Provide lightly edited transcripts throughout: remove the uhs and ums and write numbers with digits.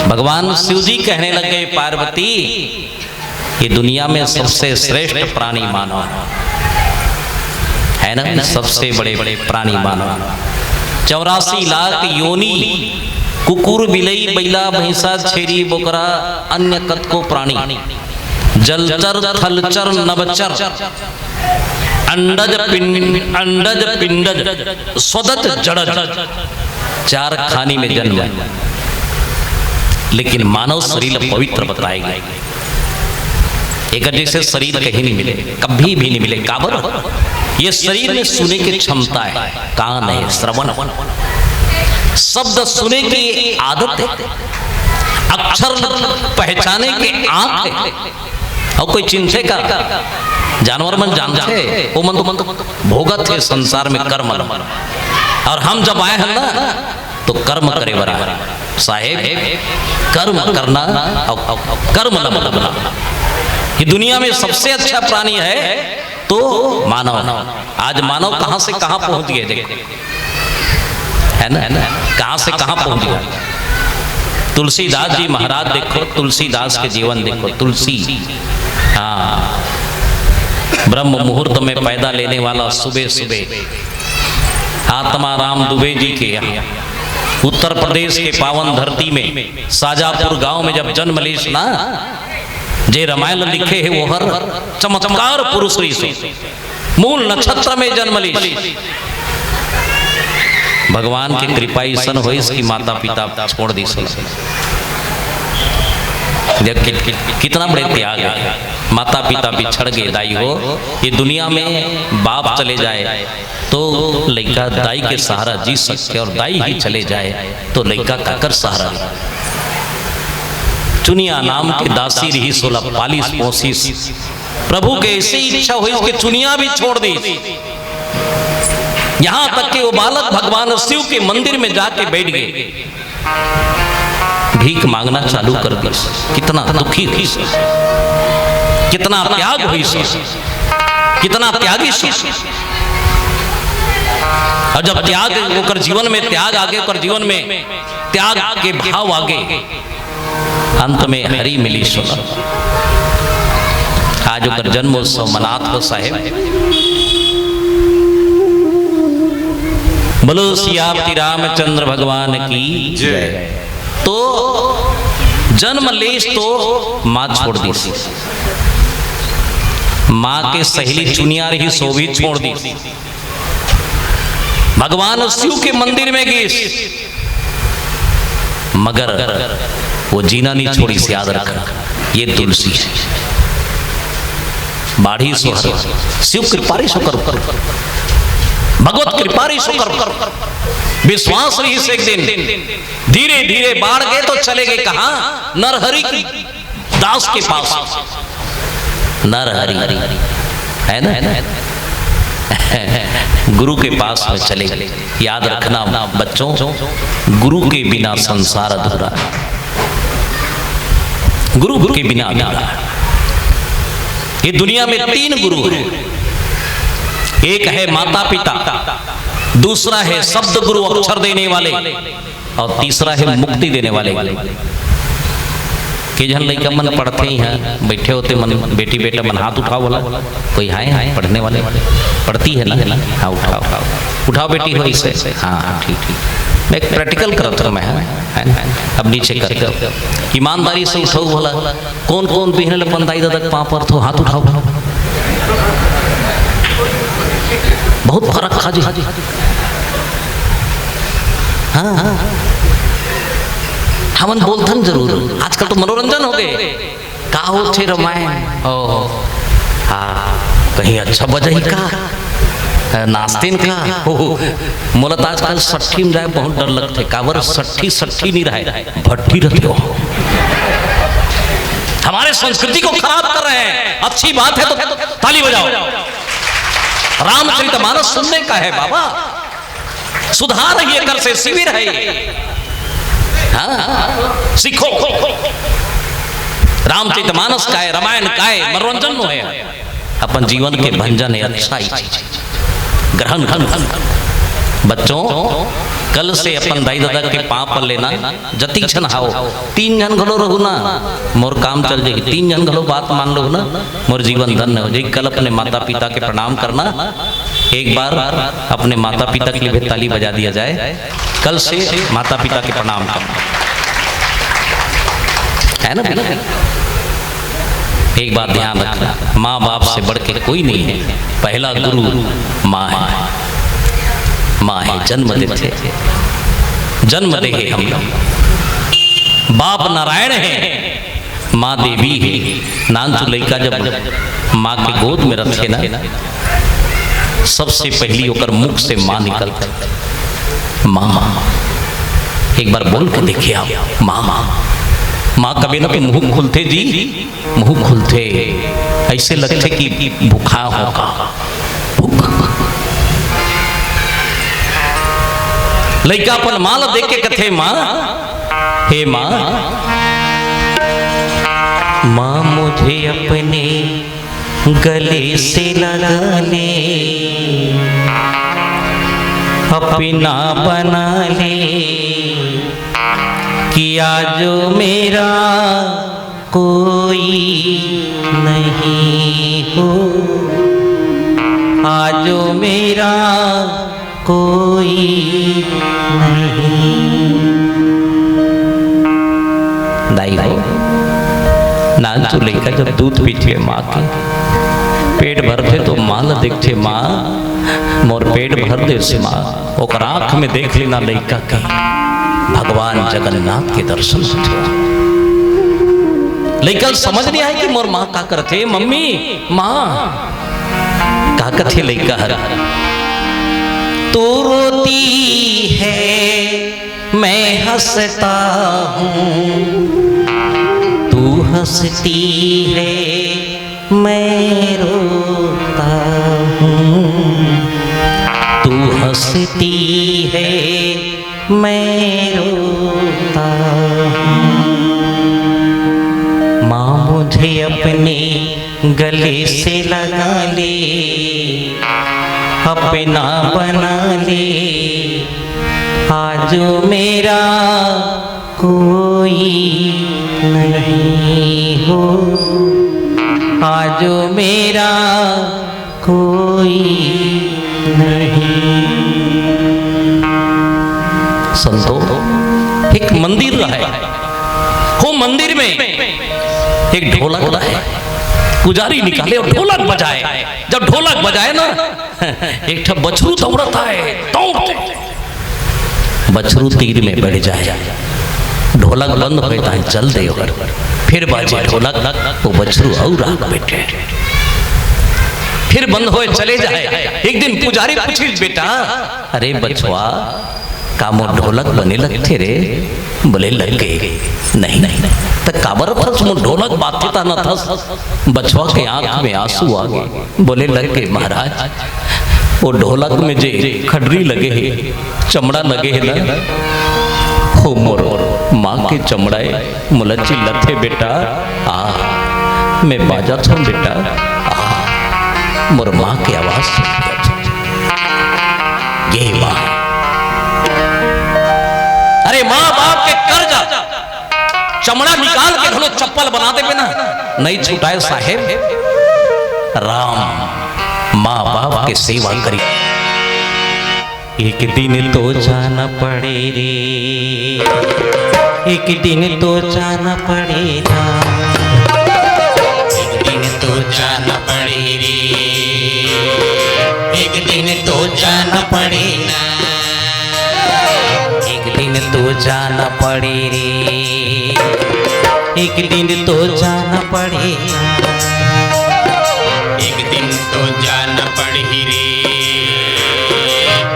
भगवान शिव जी कहने लगे पार्वती ये दुनिया में सबसे श्रेष्ठ प्राणी मानव है ना, सबसे बड़े बड़े प्राणी मानव। 84 लाख योनि कुकुर बिलई बैला भैंसा छेरी बोकरा अन्य कतको प्राणी जलचर थलचर नवचर अंडज पिंडज स्वदज जड़ज 4 खानी में जन्म, लेकिन मानव शरीर पवित्र बताएगा। एक जैसे शरीर कहीं नहीं मिले, कभी भी नहीं मिले। काबर ये शरीर में सुने की क्षमता है, कान है, श्रवण, शब्द सुने की आदत है, अक्षर पहचाने की आंख है। और कोई चिंते का जानवर मन जानते वो मन तो भोगत है संसार में कर्म। और हम जब आए हैं ना तो कर्म करे बरा साहेब, कर्म करना कर्म न बदलना। ये दुनिया में सबसे अच्छा प्राणी है तो मानव। आज मानव कहां से कहां पहुंच गए देखो, है ना, कहां से कहां पहुंच गया। तुलसीदास जी महाराज देखो, तुलसीदास के जीवन देखो। तुलसी हाँ ब्रह्म मुहूर्त में पैदा लेने वाला सुबह सुबह आत्मा राम दुबे जी के यहाँ उत्तर प्रदेश के पावन धरती में शाजापुर गांव में जब जन्म लीस ना, जे रामायण लिखे है वो हर चमत्कार पुरुष मूल नक्षत्र में जन्म लीस। भगवान की कृपा ईसन हो इसकी माता पिता छोड़ दी। कितना बड़े त्याग है, माता पिता बिछड़ गए। दाई हो ये दुनिया में बाप चले जाए तो लड़का दाई के सहारा जी सकते, और दाई ही चले जाए तो लड़का काकर सहारा। चुनिया नाम के दासी रही 16 पालिस पोसिस। प्रभु के ऐसी इच्छा हुई कि चुनिया भी छोड़ दी। यहां तक कि वो बालक भगवान शिव के मंदिर में जाके बैठ गए, भीख मांगना चालू कर दी। कितना दुखी थी, कितना त्याग हुई, कितना त्यागी। और जब त्याग होकर जीवन में त्याग आगे होकर जीवन में त्याग के भाव आगे, अंत में हरि मिली सुना। आज होकर जन्मोत्सव मनात हो साहेब। बोलो सियापति रामचंद्र भगवान की जय। तो जन्म लेश तो माँ छोड़ दी, माँ के सहेली चुनिया रही सो भी छोड़ दी। भगवान शिव के मंदिर में गई, मगर वो जीना नहीं छोड़ी। से याद रखना ये तुलसी बाढ़ी सोहर शिव कृपारी सोकर भगवत कृपारी सोकर विश्वास रही से एक दिन धीरे धीरे बाढ़ गए तो चले गए कहां? नरहरि की दास के पास। नरहरि है ना, गुरु के पास में चले गए। याद रखना बच्चों, गुरु के बिना संसार अधूरा, गुरु के बिना अधूरा। ये दुनिया में 3 गुरु हैं। एक है माता पिता, दूसरा है शब्द गुरु अक्षर देने वाले, और तीसरा है मुक्ति देने वाले। के जन लड़का मन पढ़ते ही हैं, बैठे होते मन बेटी बेटा मन हाथ उठाओ बोला कोई है पढ़ने वाले, पढ़ती है ना? हाँ उठाओ उठाओ बेटी हो इसे। हाँ ठीक ठीक, मैं एक प्रैक्टिकल करता हूँ मैं, अब नीचे करते हो ईमानदारी से उठाओ बोला। कौन कौन बिहने पंदाई दादा पाँव पर तो हाथ उठाओ। बहुत फर्क हाजी हाजी। हाँ हाँ हमन बोलथन जरूर। आजकल तो मनोरंजन हो गए, का हो थे रामायण ओ हाँ कहीं अच्छा बजाई का नास्तीन का हो। मोलत आजकल सट्ठी में जाए बहुत डर लगते। काबर सट्ठी नहीं रहे, भट्टी रहते हो। हमारे संस्कृति को खराब कर रहे हैं। अच्छी बात है तो ताली बजाओ। रामचरितमानस सुनने का है बाबा, सुधार रही कर से शिविर है। हाँ सीखो, रामचरितमानस का है, रामायण का है, मनोरंजन नो है। अपन जीवन के भंजन है, अच्छा ग्रहण। बच्चों कल से अपन दाई दादा के पाँव पर लेना जति छन हाओ 3 जन घलो रहू ना मोर काम चल जाएगी। 3 जन घलो बात मान लो ना मोर जीवन धन्य हो जाएगी। कल अपने माता पिता के प्रणाम करना। एक बार अपने माता पिता के लिए ताली बजा दिया जाए। कल से माता पिता के प्रणाम करना है ना भैया। एक बात ध्यान रखना, माँ बाप से बढ़ के कोई नहीं है। पहला गुरु माँ है। माँ है, जन्म देते जन्म दे है हम लोग। बाप नारायण है, माँ देवी है। नानचु लड़का जब माँ के गोद में रखे ना, सबसे पहली होकर मुख से माँ निकलता माँ। एक बार बोल के देखिए आप, माँ माँ माँ कभी ना तो मुंह खुलते जी, मुंह खुलते ऐसे लगते कि भूखा होगा। लड़का अपन माल देख के कथे माँ, हे माँ माँ मुझे अपने गले से लगा ले, अपना बना ले, कि आज मेरा कोई नहीं हो, आज मेरा कोई नहीं। दाई हो नानचु लड़का जब दूध पीते माँ के पेट भरते तो माँ न देखते माँ मोर पेट भर दे से माँ। ओकर आँख में देख लेना लड़का के भगवान जगन्नाथ के दर्शन होते। लड़का समझ नहीं आए कि मोर माँ का करते मम्मी माँ का करते। लड़का हर तू रोती है मैं हंसता हूँ, तू हंसती है मैं रोता हूँ, तू हंसती है मैं रोता हूँ। माँ मुझे अपने गले से लगा ले, अपना बना ले, आज मेरा कोई नहीं हो, आज मेरा कोई नहीं। संतो एक मंदिर है, वो मंदिर में एक ढोलक है। पुजारी निकाले और ढोलक बजाए। जब ढोलक बजाए ना एक ठा बछरू दौड़ता है, दौड़ते बछरू तीर में बढ़ जाए। ढोलक बंद होता है चल दे और फिर बाजे ढोलक, वो बछरू और आग बैठे फिर बंद होए चले जाए। एक दिन पुजारी पूछी बेटा अरे बछुआ का मोर ढोलक बने लगते रे? बोले लग गए। नहीं नहीं तो काबर फस मोर ढोलक बाते ता न थस। बछुआ के आंख में आंसू आ गए। बोले लग गए महाराज वो ढोलक में जे खडरी लगे है, चमड़ा लगे है ना, हो मोर माँ के चमड़ाए मुलच्ची लथे बेटा। आ मैं बाजा था बेटा, आ मोर माँ की आवाज सुन ये माँ। अरे माँ बाप के कर्जा चमड़ा निकाल के घलो चप्पल बना दे ना, नहीं छुटाए साहेब। राम माँ बाप के सेवा करी। एक दिन तो जाना पड़े रे, एक दिन तो जाना पड़ेगा, एक दिन तो जाना पड़े रे, एक दिन तो जाना पड़ेगा, एक दिन तो जाना पड़े रे, एक दिन तो जाना पड़ेगा, एक दिन तो जाना पड़े रे,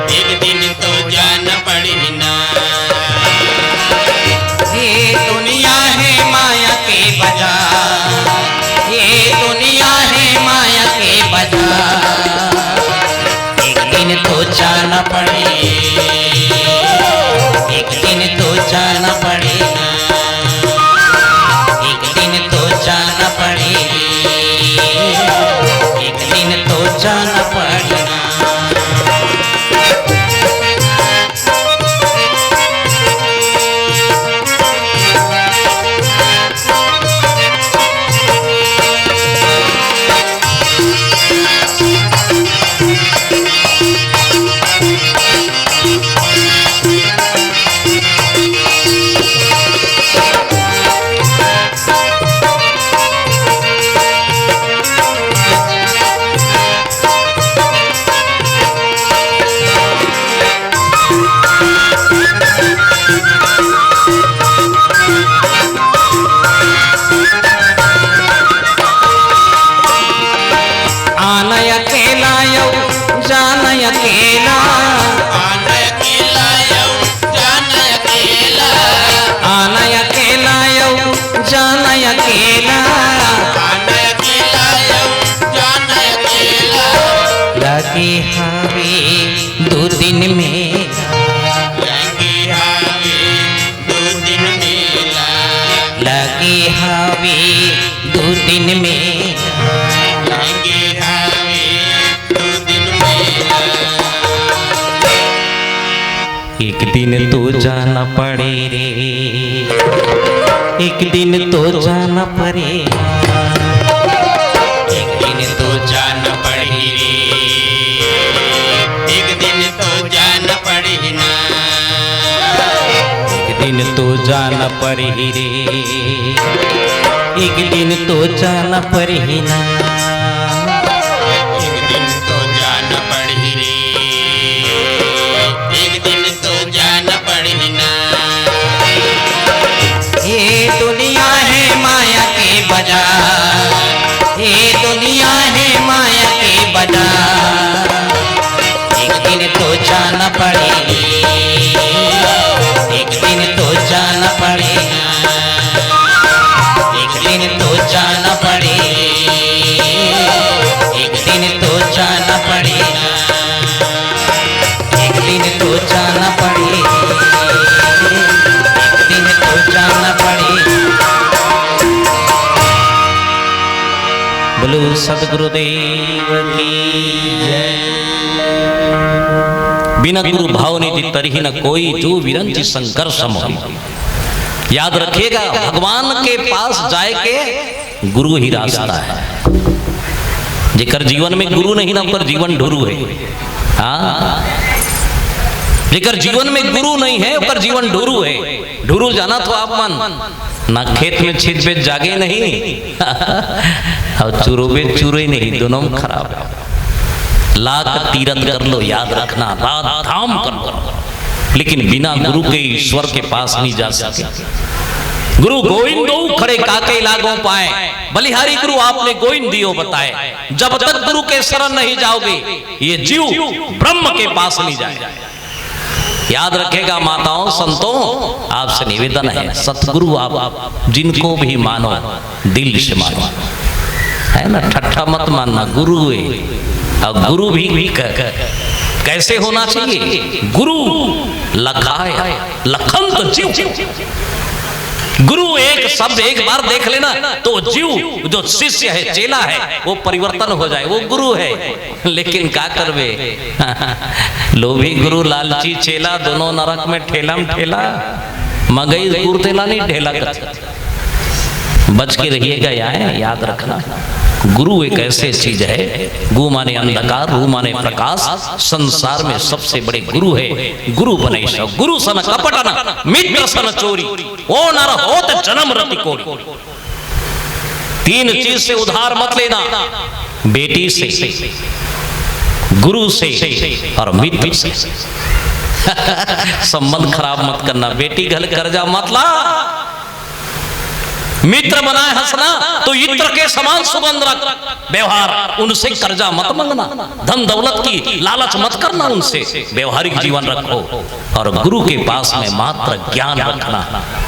एक दिन तो जाना पड़े ना। ये दुनिया है माया के बाजार, ये दुनिया है माया के बाजार, एक दिन तो जाना पड़े, एक दिन तो जाना पड़े ना, एक दिन तो जाना पड़े। जान अकेला लगे हावे 2 दिन मेला लगे हावे 2 दिन मेला एक दिन तो जाना पड़े रे एक दिन तो जाना पड़े एक दिन तो जाना पड़े रे एक दिन तो जाना पड़ी ना एक दिन तो जाना पड़े रे एक दिन तो जाना पड़े ना एक दिन तो जाना पड़ी रे एक दिन तो जाना पड़ी ना ये दुनिया है माया के बाजार ये दुनिया है माया के बाजार एक दिन तो जाना पड़ेगी एक दिन तो जाना पड़ेगा एक दिन तो जाना पड़ेगी एक दिन तो जाना पड़ेगा एक दिन तो जाना पड़ेगा एक दिन तो जाना पड़ेगा। बोलो सदगुरुदेव की जय। बिना गुरु भाव निधि तरही न कोई जो विरंची संघर्ष मोहि। याद रखिएगा भगवान के पास जाए के गुरु ही रास्ता है। जेकर जीवन में गुरु नहीं ना पर जीवन ढुरु है। हाँ जेकर जीवन में गुरु नहीं है ओकर जीवन ढुरु है। ढुरु जाना तो आप मन ना खेत में छिद बेच जागे नहीं और चूरो बेच चूरे नहीं दोनों खराब है। लाख तीरथ कर लो याद रखना रात धाम कर लो लेकिन बिना गुरु के ईश्वर के पास नहीं जा सके। गुरु गोविंद दो खड़े काके लागो पाए बलिहारी गुरु आपने गोविंद दियो बताए। जब तक गुरु के शरण नहीं जाओगे ये जीव ब्रह्म के पास नहीं जाएगा। याद रखेगा माताओं संतों आपसे निवेदन है सतगुरु आप जिनको भी मानो दिल से मानो है ना ठट्ठा मत मानना गुरु है। अब गुरु भी कैसे होना चाहिए गुरु लखाए लखन तो जीव गुरु एक शब्द एक बार देख लेना तो जीव जो शिष्य है चेला है वो परिवर्तन हो जाए वो गुरु है। लेकिन क्या करवे लोभी गुरु लालची चेला दोनों नरक में ठेला मगई गुरतेला नहीं ठेला कर बच के रहिएगा याद रखना। गुरु एक ऐसे चीज है गु माने अंधकार रू माने प्रकाश संसार में सबसे बड़े गुरु है। गुरु बने गुरु सन कपटन मित्र सन चोरी ओ नर होत जन्म रति कोरी। 3 चीज से उधार मत लेना बेटी से गुरु से और मित्र से संबंध खराब मत करना। बेटी घर कर्जा मत ला मित्र बनाए हंसना तो इत्र के समान सुगंध रख व्यवहार उनसे कर्जा मत मांगना। धन दौलत की लालच मत करना उनसे व्यवहारिक जीवन रखो और गुरु के पास में मात्र ज्ञान रखना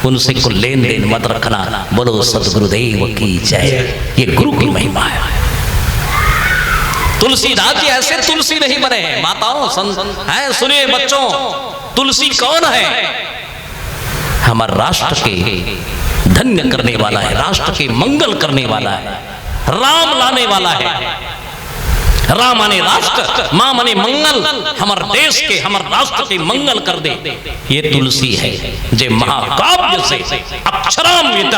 उनसे को लेन देन मत रखना। बोलो सदगुरुदेव की जय। ये गुरु की महिमा है। तुलसीदास जी ऐसे तुलसी नहीं बने हैं माताओं है सुनिए बच्चों तुलसी कौन है हमारे राष्ट्र के धन्य करने वाला है राष्ट्र के मंगल करने वाला है राम लाने वाला है। राम माने राष्ट्र मां माने मंगल हमारे देश के हमारे राष्ट्र के मंगल कर दे ये तुलसी है। जे महाकाव्य से अक्षरामृत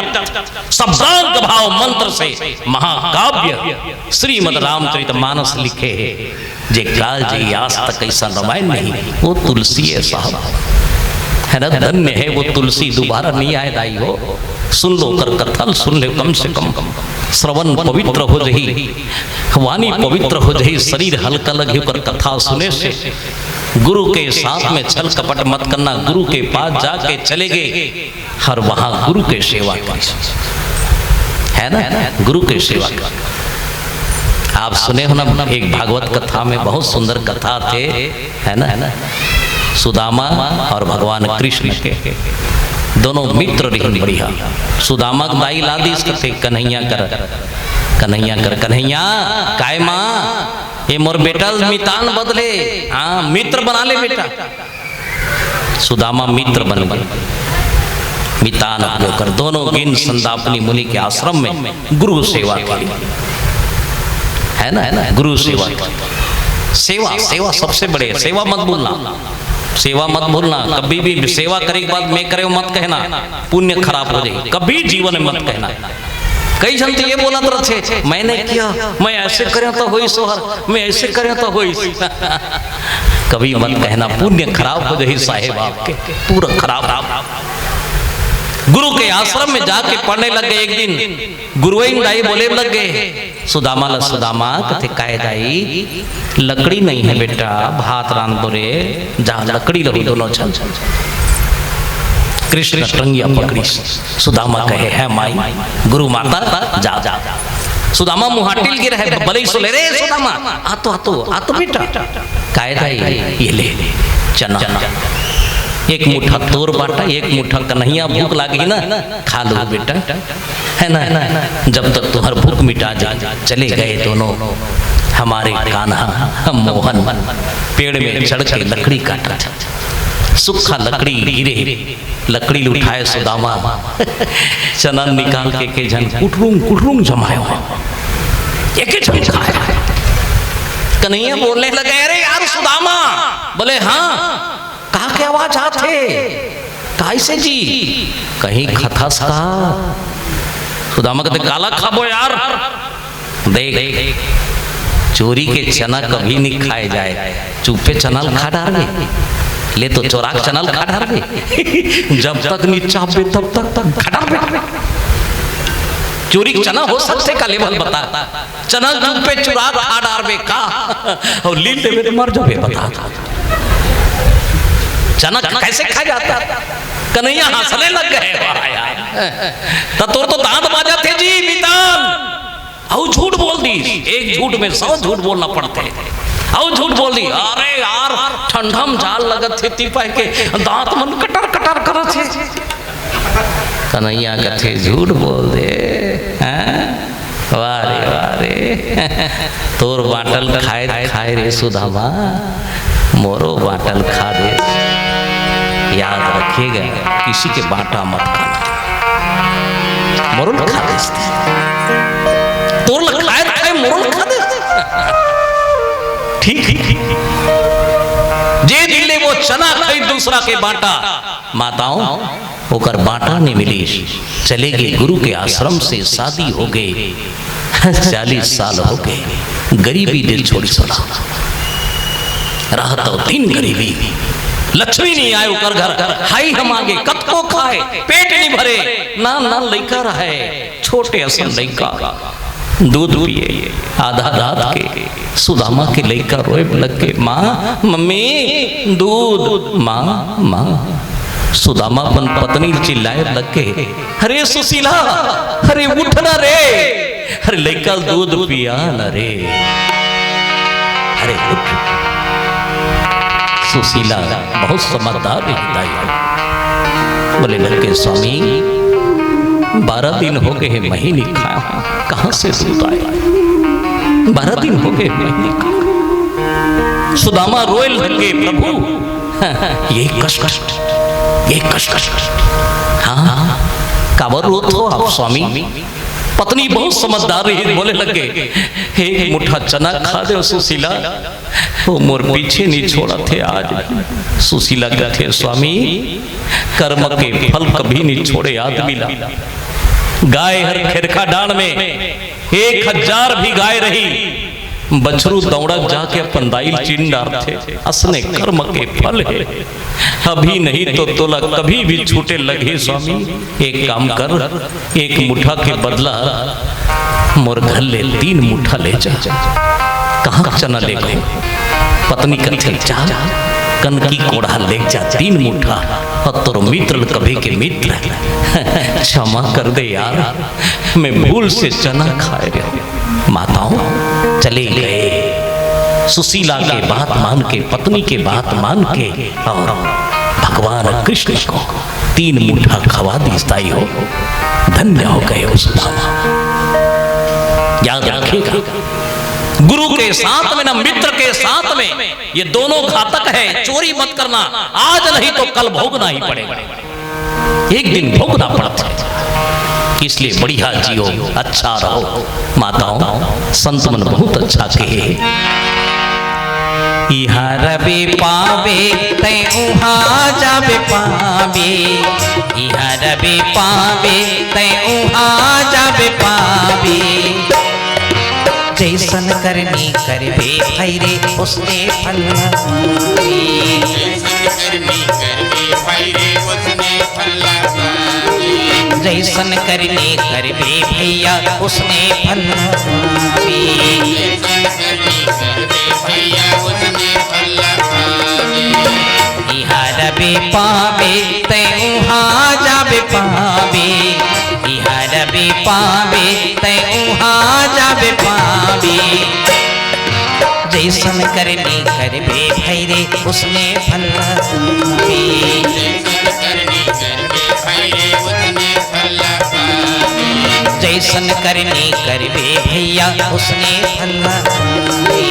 शब्दांक भाव मंत्र से महाकाव्य श्रीमद् रामचरितमानस लिखे है। जे काल जी आज तक ऐसा रामायण नहीं वो तुलसी है साहब है ना। धन्य है वो तुलसी दोबारा नहीं आए दाई हो। सुन लो कर कथा सुन ले कम से कम श्रवण पवित्र हो जही वाणी पवित्र हो जही शरीर हल्का लगे कर कथा सुने से। गुरु के साथ में छल कपट मत करना। गुरु के पास जाके चले गए हर वहां गुरु के सेवा है ना गुरु के सेवा कर। आप सुने हो ना एक भागवत कथा में बहुत सुंदर कथा थे है ना सुदामा और भगवान कृष्ण के दोनों मित्र रही बढ़िया। सुदामा के दाई लादी इसके कन्हैया कर कन्हैया काय माँ ये मोर बेटा मितान बदले, हाँ मित्र बना ले बेटा। सुदामा मित्र बन गए, मितान होकर दोनों गिन संदापनी मुनि के आश्रम में गुरु सेवा की, है ना गुरु सेवा। सेवा सबसे बड़े, सेवा मत भूलना, कभी भी सेवा करे के बाद मैं करे मत कहना, पुण्य खराब हो जाएगी, कभी जीवन में मत कहना। कई जन तो ये बोला थे मैंने किया, मैं ऐसे करे तो होई सोहर, मैं ऐसे करे तो होई कभी मत कहना, पुण्य खराब हो जाए साहेब आपके, पूरा खराब। गुरु के आश्रम में जाके पढ़ने लग गए। एक दिन गुरुइन दाई बोले लग गए सुदामा कथे काय दाई लकड़ी नहीं है बेटा, भात रान बोरे जा लकड़ी लगी दोनों चल। कृष्ण टंगिया पकड़ी, सुदामा कहे है माई गुरु माता जा। सुदामा मुहाटिल गिर है, बलई सो ले रे सुदामा आ तो बेटा काय दाई ये ले चना, एक मुट्ठा तोर बाटा, एक मुट्ठा कन्हैया, भूख लागी ना खा लो बेटा, है ना, जब तक तुम्हार भूख मिटा जाए। चले गए दोनों हमारे कान्हा मोहन पेड़ में चढ़ के लकड़ी काटा, सूखा लकड़ी गिरे, लकड़ी उठाए सुदामा चना निकाल के जन कुटरूंग जमाया, एक जन खाया। कन्हैया बोलने लगे अरे यार सुदामा, बोले हाँ कहा के आवाज आते कैसे जी, कहीं खथस का। सुदामा कहते काला खाबो यार, देख चोरी के चना कभी नहीं खाए जाए, चुपे चना खा डाले, ले तो चोरा चना खा डाले, जब तक नहीं चापे तब तक खा डाले। चोरी चना हो सकते का लेवल बता, चना चुपे चुरा खा डाले का और लील देवे मर जावे बता। चना कैसे खा जाता? कन्हैया हंसने लग गए तोर तो दांत बाजा थे जी मितान, आओ झूठ बोल दी, एक झूठ में 100 झूठ बोलना पड़ते, आओ झूठ बोल दी। अरे यार ठंडम जाल लगत थे तिपाई के दांत मन कटर करत थे। कन्हैया कथे झूठ बोल दे, वारे तोर बाटल खाए रे सुदामा, मोरो बाटल खा दे। याद रखिएगा किसी के बाटा मत खाना, मोरल खा दे, तोर खाए मोरल खा दे। ठीक जे दिले वो चना खाई दूसरा के बाटा, माताओं होकर बाटा नहीं मिली। चले गए गुरु के आश्रम से, शादी हो गए, 40 साल हो गए, गरीबी दिल छोड़ी सोना रहा तो दिन गरीबी, लक्ष्मी नहीं आए उकर घर, हाई हम आगे कत को खाए, पेट नहीं भरे, ना लइका रहे, छोटे असन लइका दूध पिए आधा रात के। सुदामा के लइका रोए लग के माँ मम्मी दूध, माँ सुदामा अपन पत्नी चिल्लाए लग के अरे सुशीला अरे उठ ना रे, अरे लइका दूध पिया न रे, अरे उठ। सुशीला बहुत समझदार है, बोले लड़के स्वामी 12 दिन हो गए मैं नहीं खाया, कहां से दूध आया, 12 दिन हो गए मैं नहीं खाया। सुदामा रोए लगे प्रभु ये कष्ट, हाँ काबर रोत हो आप स्वामी। पत्नी बहुत समझदार रही, बोले लगे एक मुट्ठा चना खा दे सुशीला, वो मोर पीछे नहीं छोड़ा थे आज। सुशीला कहते स्वामी कर्म के फल कभी नहीं छोड़े आदमी ला। गाय हर खेरखा डांड में 1000 भी गाय रही, बछरू दौड़ा जाके अपन दाइल चिन डालते, असने कर्म के फल है, अभी नहीं तो तोला कभी भी छूटे लगे स्वामी। एक काम कर, एक मुट्ठा के बदला मोर घर ले 3 मुट्ठा ले जा। कहाँ चना ले गए? पत्नी कथे जा कन की कोड़ा ले जा 3 मुट्ठा, और तोर मित्र कभी के मित्र क्षमा कर दे यार, मैं भूल से चना खाए रहे। माताओं चले गए, सुशीला के बात मान के, पत्नी के बात मान के, और भगवान कृष्ण को 3 मुठा खवा दी ताई हो, धन्य हो गए उस मामा। याद रखिएगा, गुरु के साथ में ना मित्र के साथ में, ये दोनों घातक है। चोरी मत करना, आज नहीं तो कल भोगना ही पड़ेगा, एक दिन भोगना पड़ता है। इसलिए बढ़िया जियो, अच्छा रहो। माताओं, संत मन बहुत अच्छा कहे, इहाँ रबे पावे तै उहाँ जाबे पावे, इहाँ रबे पावे तै उहाँ जाबे पावे। जैसन करनी करबे भैरे उसने फल पावे, जैसन करनी करबे भैया उसने फल पावे। इहाँ रबे पावे तै उहाँ जाबे पावे, इहाँ रबे पावे तै उहाँ जाबे पावे। जैसन करनी करबे भैरे उसने फल पावे, जैसन करनी करबे भैया उसने फल पावे।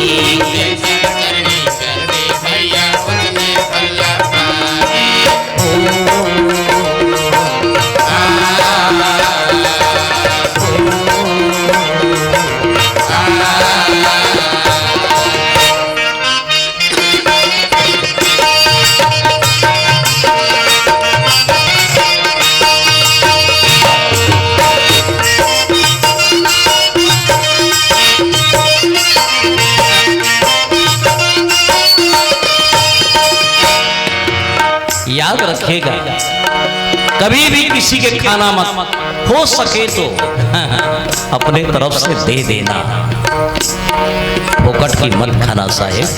याद रखिएगा, कभी भी किसी के खाना मत, हो सके तो अपने तरफ से दे देना, फोकट की मत खाना साहेब,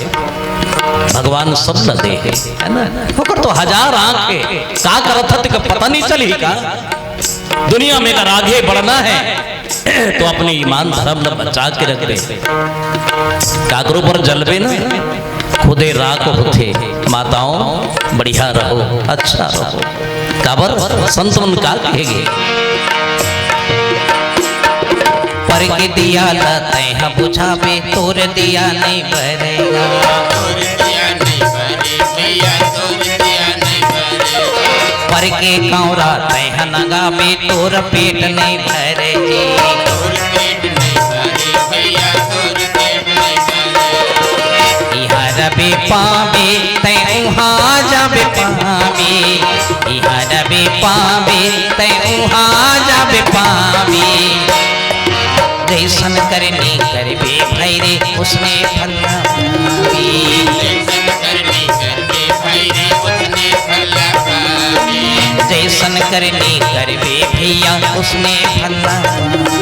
भगवान सब न दे है ना। फोकट तो 1000 आंख के का करत हत का पता नहीं चली का। दुनिया में अगर आगे बढ़ना है तो अपने ईमान धर्म न बचा के रख दे, काकरों पर जलबे ना खुदे राख होते। माताओं, बढ़िया रहो, अच्छा रहो। काबर संत मन का कहेगे, पर के दिया लते हैं बुझावे तोर दिया नहीं भरेगा, पर के कौरा ते हैं नगावे तोर पेट नहीं भरेगी। इहाँ रबे पावे तै उहाँ जाबे पावे, इहाँ रबे पावे तै उहाँ जाबे पावे। जैसन करनी करबे भैरे उसने फल पावे, जैसन करनी करबे भैया उसने फल पावे।